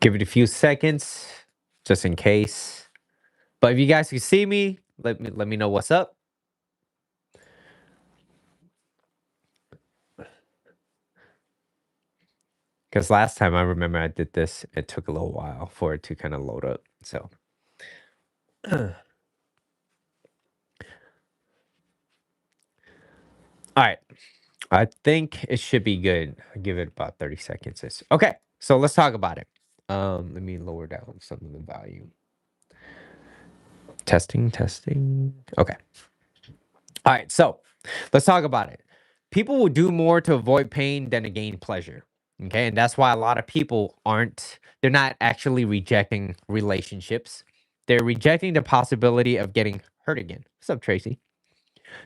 Give it a few seconds just in case. But if you guys can see me, let me know what's up. Because last time I remember I did this, it took a little while for it to kind of load up. So, all right. I think it should be good. I'll give it about 30 seconds. Okay. So let's talk about it. Let me lower down some of the volume. Testing, testing. Okay. All right. So let's talk about it. People will do more to avoid pain than to gain pleasure. Okay. And that's why a lot of people they're not actually rejecting relationships. They're rejecting the possibility of getting hurt again. What's up, Tracy?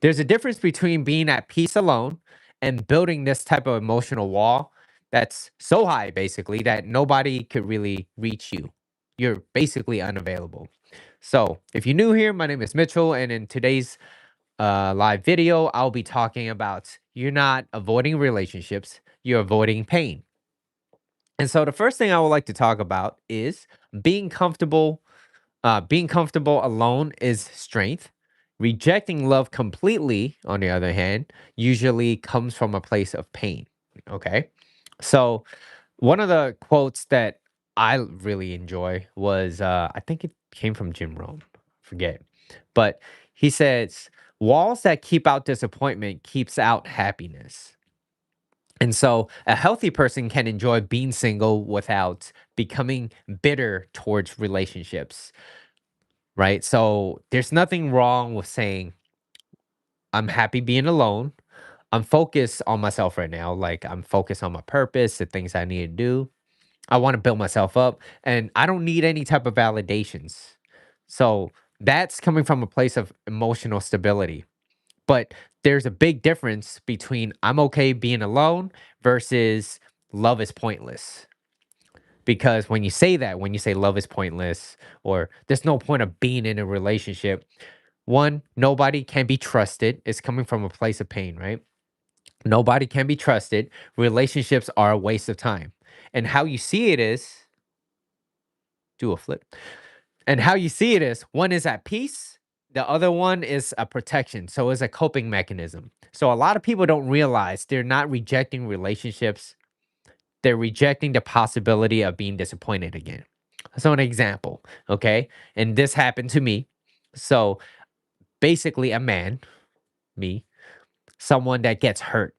There's a difference between being at peace alone and building this type of emotional wall that's so high, basically, that nobody could really reach you. You're basically unavailable. So, if you're new here, my name is Mitchell, and in today's live video, I'll be talking about you're not avoiding relationships, you're avoiding pain. And so, the first thing I would like to talk about is being comfortable. Being comfortable alone is strength. Rejecting love completely, on the other hand, usually comes from a place of pain. Okay. So, one of the quotes that I really enjoy was I think it came from Jim Rohn, forget. But he says, walls that keep out disappointment keeps out happiness. And so a healthy person can enjoy being single without becoming bitter towards relationships, right? So there's nothing wrong with saying, I'm happy being alone. I'm focused on myself right now. Like I'm focused on my purpose, the things I need to do. I want to build myself up and I don't need any type of validations. So that's coming from a place of emotional stability. But there's a big difference between I'm okay being alone versus love is pointless. Because when you say that, when you say love is pointless or there's no point of being in a relationship, one, nobody can be trusted. It's coming from a place of pain, right? Nobody can be trusted. Relationships are a waste of time. And how you see it is do a flip. And how you see it is one is at peace, the other one is a protection. So it's a coping mechanism. So a lot of people don't realize they're not rejecting relationships, they're rejecting the possibility of being disappointed again. So, an example, okay? And this happened to me. So, basically, a man, me, someone that gets hurt,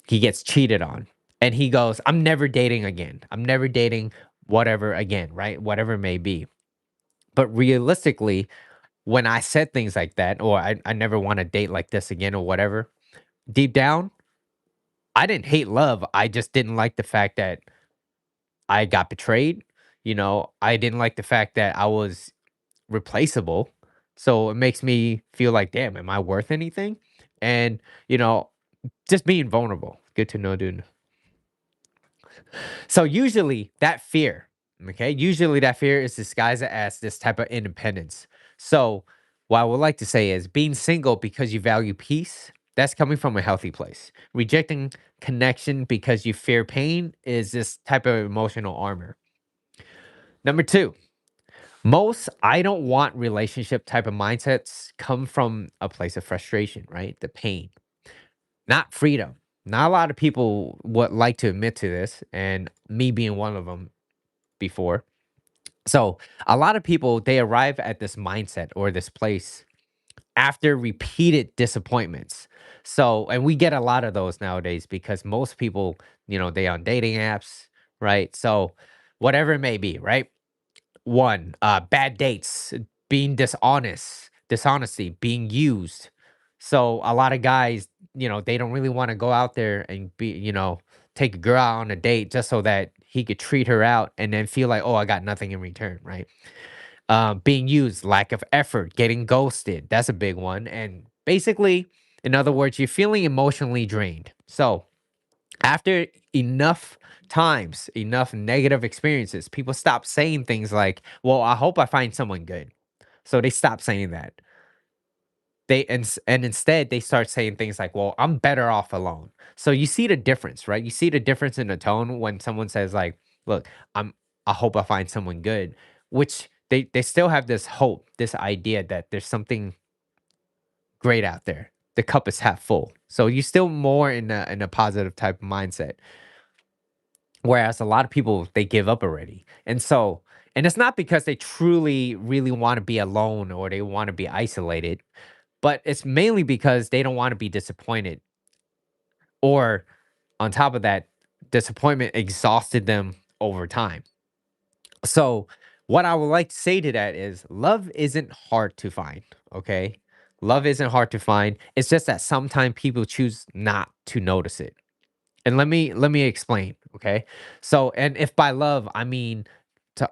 he gets cheated on, and he goes, I'm never dating again. I'm never dating whatever again, right? Whatever it may be. But realistically, when I said things like that, or I never want to date like this again, or whatever, deep down, I didn't hate love. I just didn't like the fact that I got betrayed. I didn't like the fact that I was replaceable. So it makes me feel like, damn, am I worth anything? And, you know, just being vulnerable. Good to know, dude. So usually that fear, okay, usually that fear is disguised as this type of independence. So what I would like to say is being single because you value peace, that's coming from a healthy place. Rejecting connection because you fear pain is this type of emotional armor. Number two, most I don't want relationship type of mindsets come from a place of frustration, right? The pain, not freedom. Not a lot of people would like to admit to this, and me being one of them before. So, a lot of people they arrive at this mindset or this place after repeated disappointments. So, and we get a lot of those nowadays because most people, they on dating apps, right? So, whatever it may be, right? One, bad dates, being dishonesty, being used. So a lot of guys, they don't really want to go out there and take a girl out on a date just so that he could treat her out and then feel like, oh, I got nothing in return, right? Being used, lack of effort, getting ghosted. That's a big one. And basically, in other words, you're feeling emotionally drained. So after enough times, enough negative experiences, people stop saying things like, "Well, I hope I find someone good." So they stop saying that. And instead they start saying things like, "Well, I'm better off alone." So you see the difference, right? You see the difference in the tone when someone says like, "Look, I'm I hope I find someone good, which they still have this hope, this idea that there's something great out there. The cup is half full. So you still more in a positive type of mindset. Whereas a lot of people they give up already. And it's not because they truly really want to be alone or they want to be isolated, but it's mainly because they don't want to be disappointed. Or on top of that, disappointment exhausted them over time. So, what I would like to say to that is love isn't hard to find, okay? Love isn't hard to find. It's just that sometimes people choose not to notice it. And let me explain, okay? So, and if by love I mean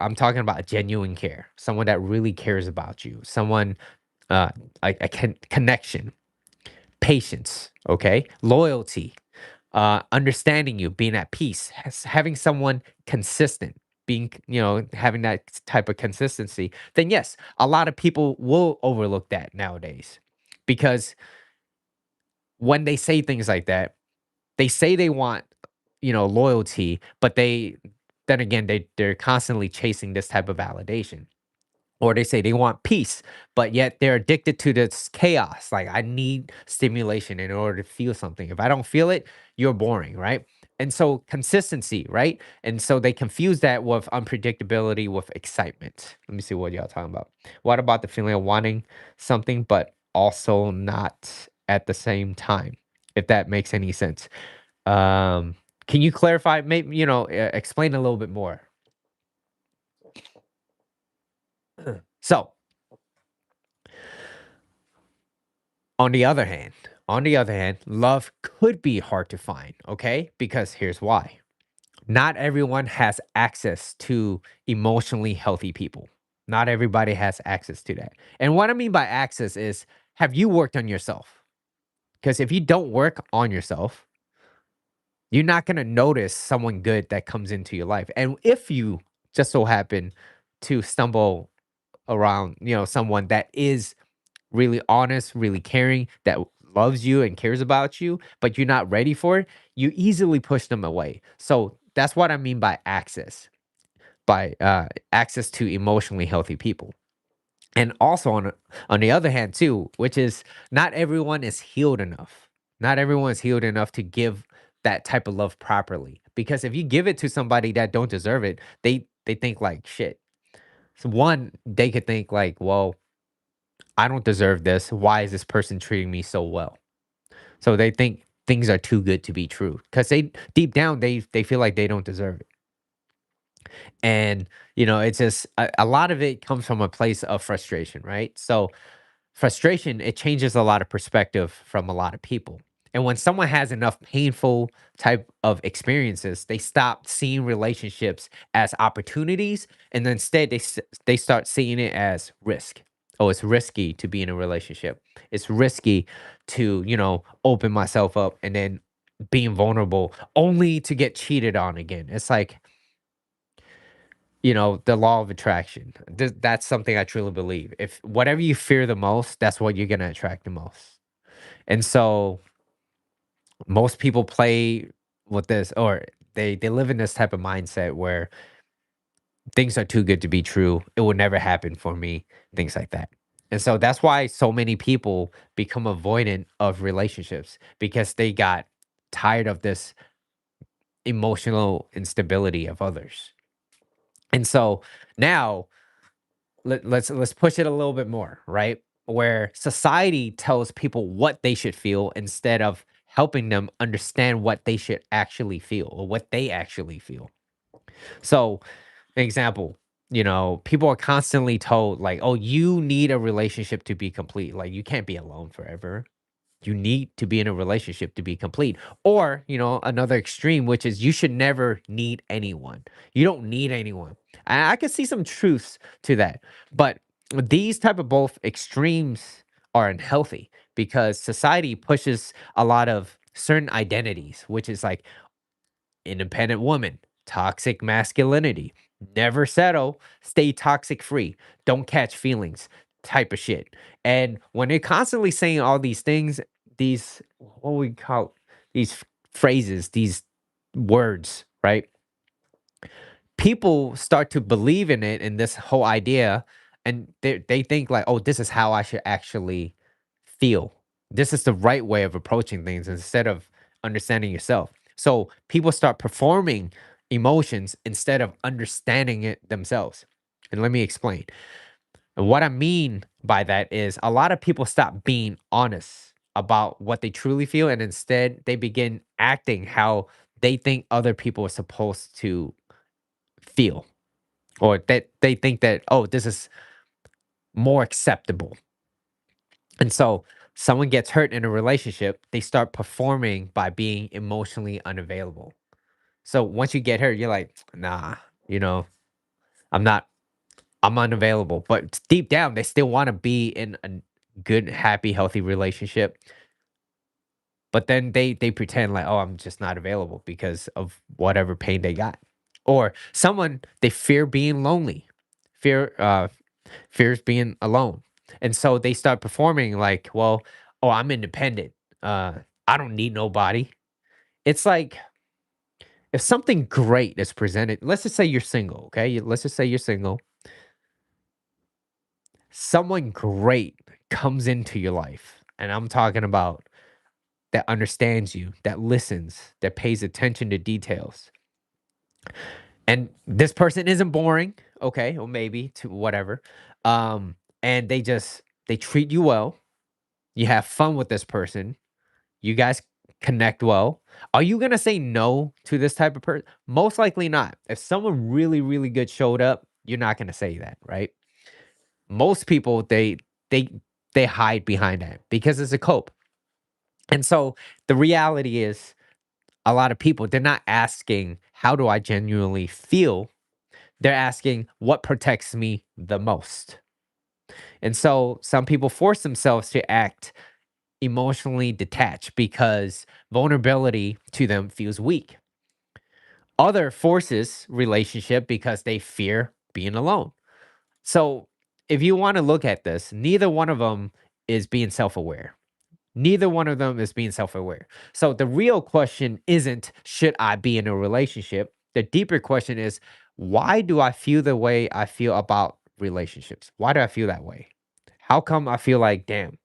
I'm talking about genuine care, someone that really cares about you, someone uh connection, patience, okay? Loyalty, understanding you, being at peace, having someone consistent, being, having that type of consistency, then yes, a lot of people will overlook that nowadays. Because when they say things like that, they say they want, loyalty, but then again, they're constantly chasing this type of validation. Or they say they want peace, but yet they're addicted to this chaos. Like, I need stimulation in order to feel something. If I don't feel it, you're boring, right? And so consistency, right? And so they confuse that with unpredictability with excitement. Let me see what y'all talking about. What about the feeling of wanting something, but also not at the same time? If that makes any sense. Um, can you clarify? Maybe explain a little bit more. So, on the other hand, love could be hard to find, okay? Because here's why. Not everyone has access to emotionally healthy people. Not everybody has access to that. And what I mean by access is, have you worked on yourself? Because if you don't work on yourself, you're not going to notice someone good that comes into your life. And if you just so happen to stumble around, someone that is really honest, really caring, that loves you and cares about you, but you're not ready for it, you easily push them away. So that's what I mean by by access to emotionally healthy people. And also on the other hand too, which is not everyone is healed enough. Not everyone is healed enough to give that type of love properly. Because if you give it to somebody that don't deserve it, they think like shit. So one, they could think like, well, I don't deserve this. Why is this person treating me so well? So they think things are too good to be true because they deep down they feel like they don't deserve it. And it's just a lot of it comes from a place of frustration, right? So frustration, it changes a lot of perspective from a lot of people. And when someone has enough painful type of experiences, they stop seeing relationships as opportunities, and then instead they start seeing it as risk. Oh, it's risky to be in a relationship. It's risky to, open myself up and then being vulnerable only to get cheated on again. It's like, the law of attraction. That's something I truly believe. If whatever you fear the most, that's what you're going to attract the most. And so most people play with this, or they live in this type of mindset where things are too good to be true. It will never happen for me, things like that. And so that's why so many people become avoidant of relationships because they got tired of this emotional instability of others. And so now let's push it a little bit more, right? Where society tells people what they should feel instead of helping them understand what they should actually feel or what they actually feel. So, an example, people are constantly told like, "Oh, you need a relationship to be complete. Like you can't be alone forever. You need to be in a relationship to be complete." Or, another extreme, which is you should never need anyone. You don't need anyone. I can see some truths to that. But these type of both extremes are unhealthy because society pushes a lot of certain identities, which is like independent woman, toxic masculinity, never settle, stay toxic free, don't catch feelings type of shit. And when they're constantly saying all these things, these, what we call these phrases, these words, right? people start to believe in it, in this whole idea, and they think like, oh, this is how I should actually feel. This is the right way of approaching things instead of understanding yourself. So people start performing emotions instead of understanding it themselves. And let me explain. And what I mean by that is a lot of people stop being honest about what they truly feel, and instead they begin acting how they think other people are supposed to feel, or that they think that, oh, this is more acceptable. And so someone gets hurt in a relationship, they start performing by being emotionally unavailable. So once you get hurt, you're like, nah, you know, I'm not, I'm unavailable. But deep down, they still want to be in a good, happy, healthy relationship. But then they pretend like, oh, I'm just not available because of whatever pain they got. Or someone, they fear being lonely, fear fears being alone. And so they start performing like, well, oh, I'm independent. Uh I don't need nobody. It's like if something great is presented, let's just say you're single, okay? Let's just say you're single. Someone great comes into your life. And I'm talking about that understands you, that listens, that pays attention to details. And this person isn't boring, okay, or maybe to whatever. And they treat you well. You have fun with this person. You guys connect well. Are you gonna say no to this type of person? Most likely not. If someone really, really good showed up, you're not gonna say that, right? Most people they they hide behind that because it's a cope. And so the reality is a lot of people, they're not asking, how do I genuinely feel? They're asking, what protects me the most? And so some people force themselves to act emotionally detached because vulnerability to them feels weak. Other forces relationship because they fear being alone. So if you want to look at this, neither one of them is being self aware. Neither one of them is being self aware. So the real question isn't, should I be in a relationship? The deeper question is, why do I feel the way I feel about relationships? Why do I feel that way? How come I feel like, damn,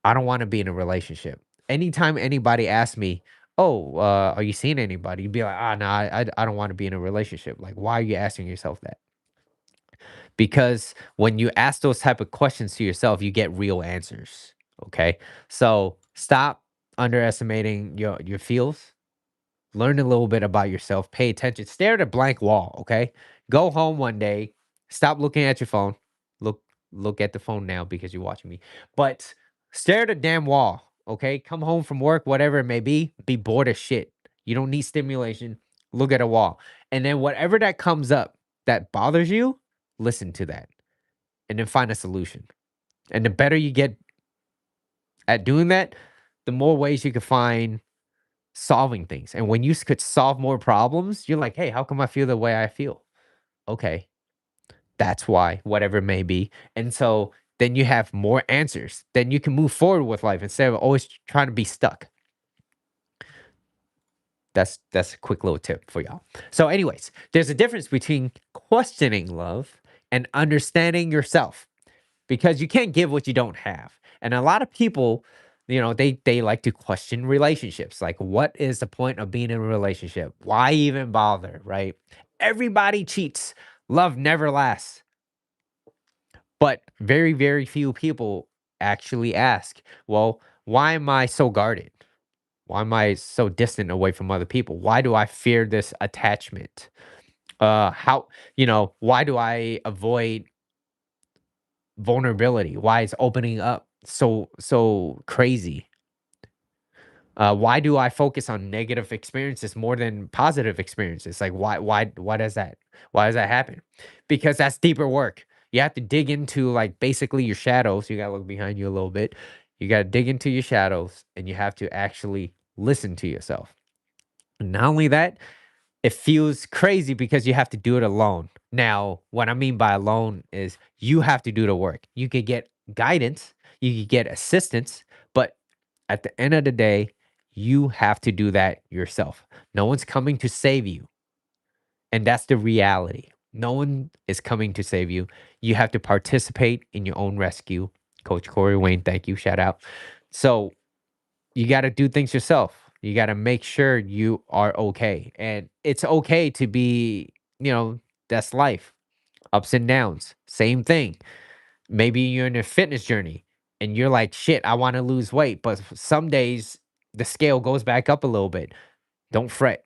I don't want to be in a relationship? Anytime anybody asks me, oh, are you seeing anybody? You'd be like, ah, no, I don't want to be in a relationship. Like, why are you asking yourself that? Because when you ask those type of questions to yourself, you get real answers. Okay. So stop underestimating your feels. Learn a little bit about yourself. Pay attention. Stare at a blank wall. Okay. Go home one day. Stop looking at your phone. Look look at the phone now because you're watching me. But stare at a damn wall. Okay. Come home from work, whatever it may be. Be bored as shit. You don't need stimulation. Look at a wall. And then whatever that comes up that bothers you, listen to that and then find a solution. And the better you get at doing that, the more ways you can find solving things. And when you could solve more problems, you're like, hey, how come I feel the way I feel? Okay, that's why, whatever it may be. And so then you have more answers. Then you can move forward with life instead of always trying to be stuck. That's a quick little tip for y'all. So, anyways, there's a difference between questioning love and understanding yourself, because you can't give what you don't have. And a lot of people, they like to question relationships. Like, what is the point of being in a relationship? Why even bother, right? Everybody cheats. Love never lasts. But very, very few people actually ask, well, why am I so guarded? Why am I so distant away from other people? Why do I fear this attachment? How, why do I avoid vulnerability? Why is opening up so crazy? Why do I focus on negative experiences more than positive experiences? Like, why does that, why does that happen? Because that's deeper work. You have to dig into, like, basically your shadows. You gotta look behind you a little bit. You gotta dig into your shadows, and you have to actually listen to yourself. And not only that, it feels crazy because you have to do it alone. Now, what I mean by alone is you have to do the work. You could get guidance, you could get assistance, but at the end of the day, you have to do that yourself. No one's coming to save you. And that's the reality. No one is coming to save you. You have to participate in your own rescue. Coach Corey Wayne, thank you. Shout out. So you got to do things yourself. You got to make sure you are okay. And it's okay to be, that's life, ups and downs. Same thing. Maybe you're in a fitness journey and you're like, shit, I want to lose weight. But some days the scale goes back up a little bit. Don't fret.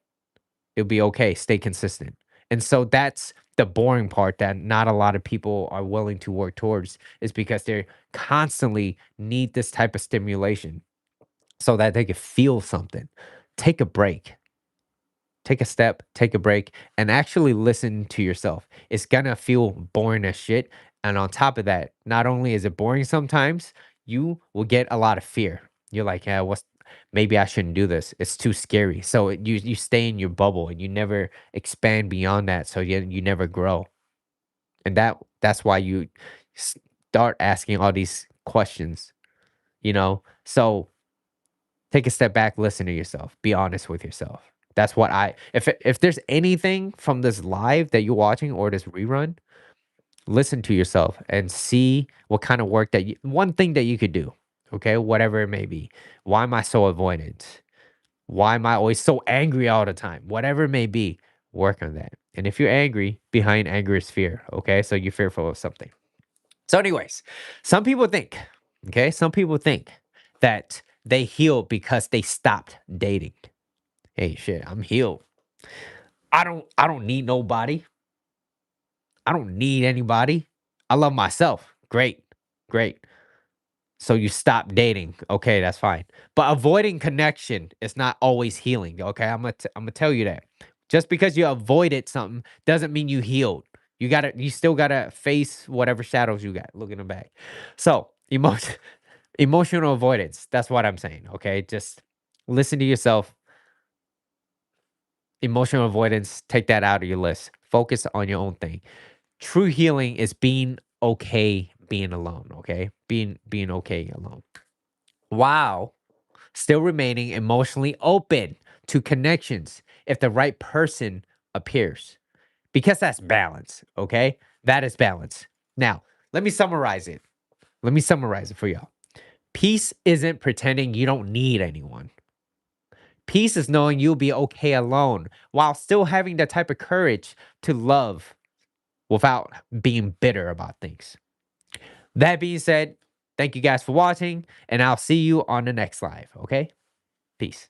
It'll be okay. Stay consistent. And so that's the boring part that not a lot of people are willing to work towards, is because they constantly need this type of stimulation so that they can feel something. Take a break. Take a step, take a break, and actually listen to yourself. It's gonna feel boring as shit. And on top of that, not only is it boring sometimes, you will get a lot of fear. You're like, yeah, maybe I shouldn't do this. It's too scary. So you stay in your bubble and you never expand beyond that. So you never grow. And that's why you start asking all these questions, So take a step back, listen to yourself, be honest with yourself. That's what if there's anything from this live that you're watching or this rerun, listen to yourself and see what kind of work one thing that you could do. Okay, whatever it may be. Why am I so avoidant? Why am I always so angry all the time? Whatever it may be, work on that. And if you're angry, behind anger is fear. Okay, so you're fearful of something. So, anyways, some people think that they healed because they stopped dating. Hey, shit, I'm healed. I don't need nobody. I don't need anybody. I love myself. Great. Great. So you stop dating. Okay, that's fine. But avoiding connection is not always healing. Okay, I'm gonna tell you that. Just because you avoided something doesn't mean you healed. You still gotta face whatever shadows you got. Look in the back. So emotional avoidance. That's what I'm saying. Okay, just listen to yourself. Emotional avoidance, take that out of your list. Focus on your own thing. True healing is being okay being alone, okay? Being okay alone. While still remaining emotionally open to connections if the right person appears. Because that's balance, okay? That is balance. Now, let me summarize it. Let me summarize it for y'all. Peace isn't pretending you don't need anyone. Peace is knowing you'll be okay alone while still having the type of courage to love without being bitter about things. That being said, thank you guys for watching, and I'll see you on the next live, okay? Peace.